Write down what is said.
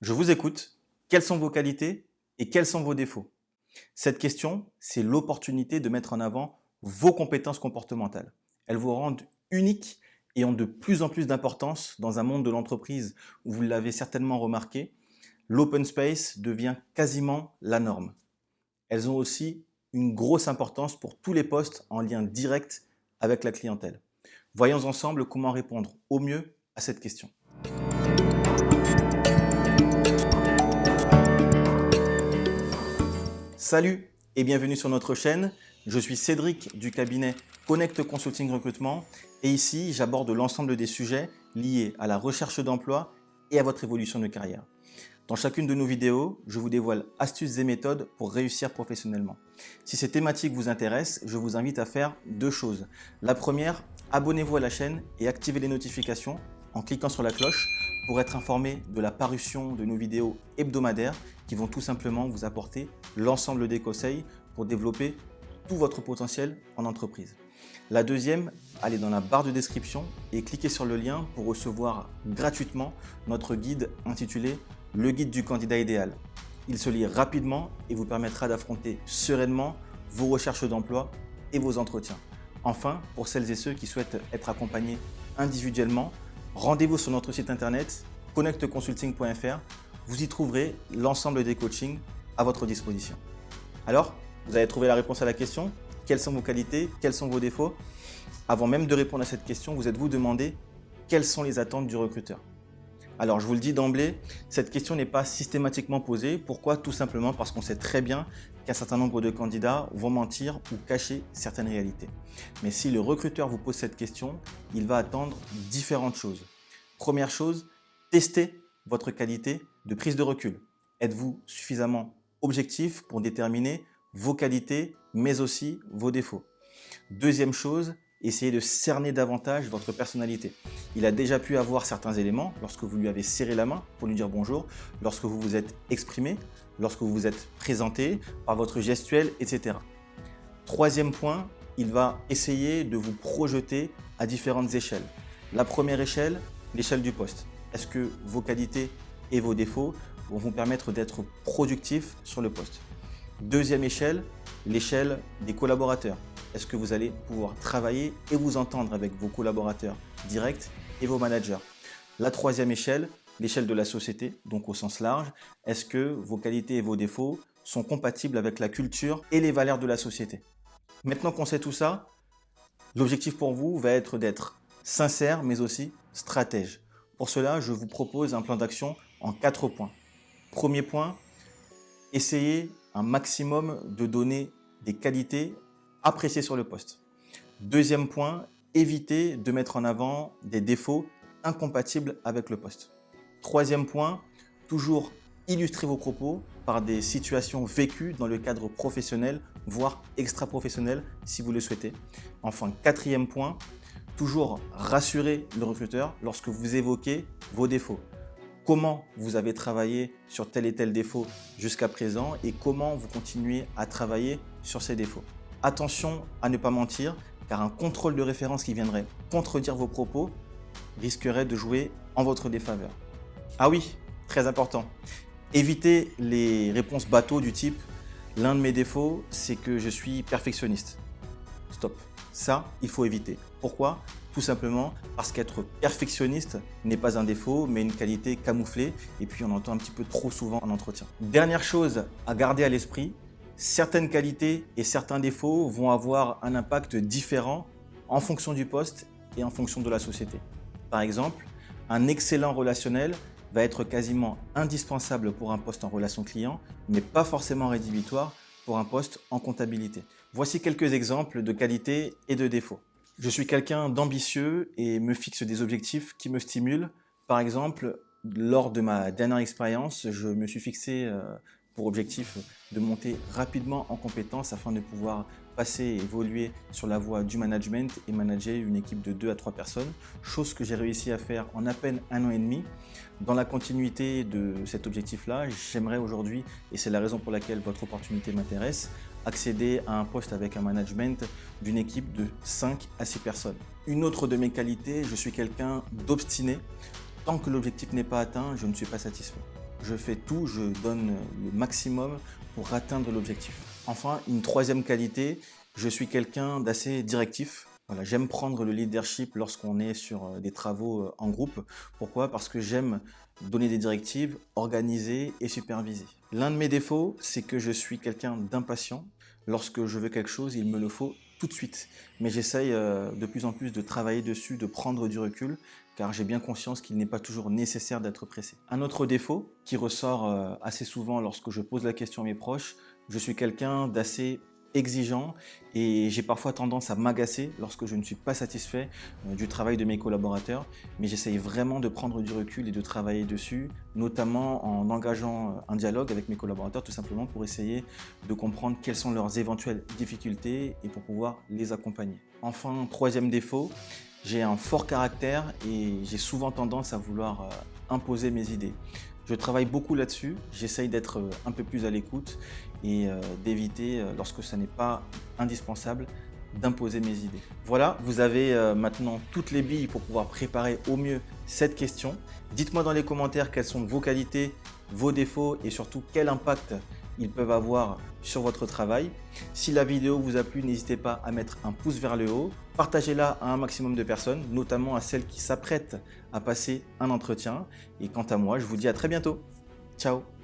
Je vous écoute. Quelles sont vos qualités et quels sont vos défauts? Cette question, c'est l'opportunité de mettre en avant vos compétences comportementales. Elles vous rendent unique et ont de plus en plus d'importance dans un monde de l'entreprise où vous l'avez certainement remarqué, l'open space devient quasiment la norme. Elles ont aussi une grosse importance pour tous les postes en lien direct avec la clientèle. Voyons ensemble comment répondre au mieux à cette question. Salut et bienvenue sur notre chaîne. Je suis Cédric du cabinet Connect Consulting Recrutement et ici j'aborde l'ensemble des sujets liés à la recherche d'emploi et à votre évolution de carrière. Dans chacune de nos vidéos, je vous dévoile astuces et méthodes pour réussir professionnellement. Si ces thématiques vous intéressent, je vous invite à faire deux choses. La première, abonnez-vous à la chaîne et activez les notifications en cliquant sur la cloche pour être informé de la parution de nos vidéos hebdomadaires qui vont tout simplement vous apporter l'ensemble des conseils pour développer tout votre potentiel en entreprise. La deuxième, allez dans la barre de description et cliquez sur le lien pour recevoir gratuitement notre guide intitulé « Le guide du candidat idéal ». Il se lit rapidement et vous permettra d'affronter sereinement vos recherches d'emploi et vos entretiens. Enfin, pour celles et ceux qui souhaitent être accompagnés individuellement, rendez-vous sur notre site internet connectconsulting.fr. Vous y trouverez l'ensemble des coachings à votre disposition. Alors, vous avez trouvé la réponse à la question? Quelles sont vos qualités? Quels sont vos défauts? Avant même de répondre à cette question, vous êtes-vous demandé quelles sont les attentes du recruteur? Alors, je vous le dis d'emblée, cette question n'est pas systématiquement posée. Pourquoi? Tout simplement parce qu'on sait très bien qu'un certain nombre de candidats vont mentir ou cacher certaines réalités. Mais si le recruteur vous pose cette question, il va attendre différentes choses. Première chose, testez votre qualité de prise de recul. Êtes-vous suffisamment objectif pour déterminer vos qualités, mais aussi vos défauts? Deuxième chose, essayez de cerner davantage votre personnalité. Il a déjà pu avoir certains éléments lorsque vous lui avez serré la main pour lui dire bonjour, lorsque vous vous êtes exprimé, lorsque vous vous êtes présenté, par votre gestuelle, etc. Troisième point, il va essayer de vous projeter à différentes échelles. La première échelle, l'échelle du poste. Est-ce que vos qualités et vos défauts vont vous permettre d'être productif sur le poste? Deuxième échelle, l'échelle des collaborateurs. Est-ce que vous allez pouvoir travailler et vous entendre avec vos collaborateurs directs et vos managers? La troisième échelle, l'échelle de la société, donc au sens large. Est-ce que vos qualités et vos défauts sont compatibles avec la culture et les valeurs de la société? Maintenant qu'on sait tout ça, l'objectif pour vous va être d'être sincère mais aussi stratège. Pour cela, je vous propose un plan d'action en 4 points. Premier point, essayez un maximum de donner des qualités appréciées sur le poste. Deuxième point, évitez de mettre en avant des défauts incompatibles avec le poste. Troisième point, toujours illustrer vos propos par des situations vécues dans le cadre professionnel, voire extra-professionnel si vous le souhaitez. Enfin, quatrième point, toujours rassurer le recruteur lorsque vous évoquez vos défauts. Comment vous avez travaillé sur tel et tel défaut jusqu'à présent et comment vous continuez à travailler sur ces défauts. Attention à ne pas mentir, car un contrôle de référence qui viendrait contredire vos propos risquerait de jouer en votre défaveur. Ah oui, très important, évitez les réponses bateaux du type « l'un de mes défauts, c'est que je suis perfectionniste ». Stop, ça, il faut éviter. Pourquoi? Tout simplement parce qu'être perfectionniste n'est pas un défaut, mais une qualité camouflée, et puis on entend un petit peu trop souvent en entretien. Dernière chose à garder à l'esprit, certaines qualités et certains défauts vont avoir un impact différent en fonction du poste et en fonction de la société. Par exemple, un excellent relationnel va être quasiment indispensable pour un poste en relation client, mais pas forcément rédhibitoire pour un poste en comptabilité. Voici quelques exemples de qualités et de défauts. Je suis quelqu'un d'ambitieux et me fixe des objectifs qui me stimulent. Par exemple, lors de ma dernière expérience, je me suis fixé pour objectif de monter rapidement en compétences afin de pouvoir passer et évoluer sur la voie du management et manager une équipe de 2 à 3 personnes, chose que j'ai réussi à faire en à peine 1 an et demi. Dans la continuité de cet objectif-là, j'aimerais aujourd'hui, et c'est la raison pour laquelle votre opportunité m'intéresse, accéder à un poste avec un management d'une équipe de 5 à 6 personnes. Une autre de mes qualités, je suis quelqu'un d'obstiné. Tant que l'objectif n'est pas atteint, je ne suis pas satisfait. Je fais tout, je donne le maximum pour atteindre l'objectif. Enfin, une troisième qualité, je suis quelqu'un d'assez directif. Voilà, j'aime prendre le leadership lorsqu'on est sur des travaux en groupe. Pourquoi? Parce que j'aime donner des directives, organiser et superviser. L'un de mes défauts, c'est que je suis quelqu'un d'impatient. Lorsque je veux quelque chose, il me le faut tout de suite. Mais j'essaye de plus en plus de travailler dessus, de prendre du recul, car j'ai bien conscience qu'il n'est pas toujours nécessaire d'être pressé. Un autre défaut qui ressort assez souvent lorsque je pose la question à mes proches, je suis quelqu'un d'assez exigeant et j'ai parfois tendance à m'agacer lorsque je ne suis pas satisfait du travail de mes collaborateurs, mais j'essaye vraiment de prendre du recul et de travailler dessus, notamment en engageant un dialogue avec mes collaborateurs tout simplement pour essayer de comprendre quelles sont leurs éventuelles difficultés et pour pouvoir les accompagner. Enfin, troisième défaut, j'ai un fort caractère et j'ai souvent tendance à vouloir imposer mes idées. Je travaille beaucoup là-dessus, j'essaye d'être un peu plus à l'écoute et d'éviter, lorsque ça n'est pas indispensable, d'imposer mes idées. Voilà, vous avez maintenant toutes les billes pour pouvoir préparer au mieux cette question. Dites-moi dans les commentaires quelles sont vos qualités, vos défauts et surtout quel impact ils peuvent avoir sur votre travail. Si la vidéo vous a plu, n'hésitez pas à mettre un pouce vers le haut. Partagez-la à un maximum de personnes, notamment à celles qui s'apprêtent à passer un entretien. Et quant à moi, je vous dis à très bientôt. Ciao!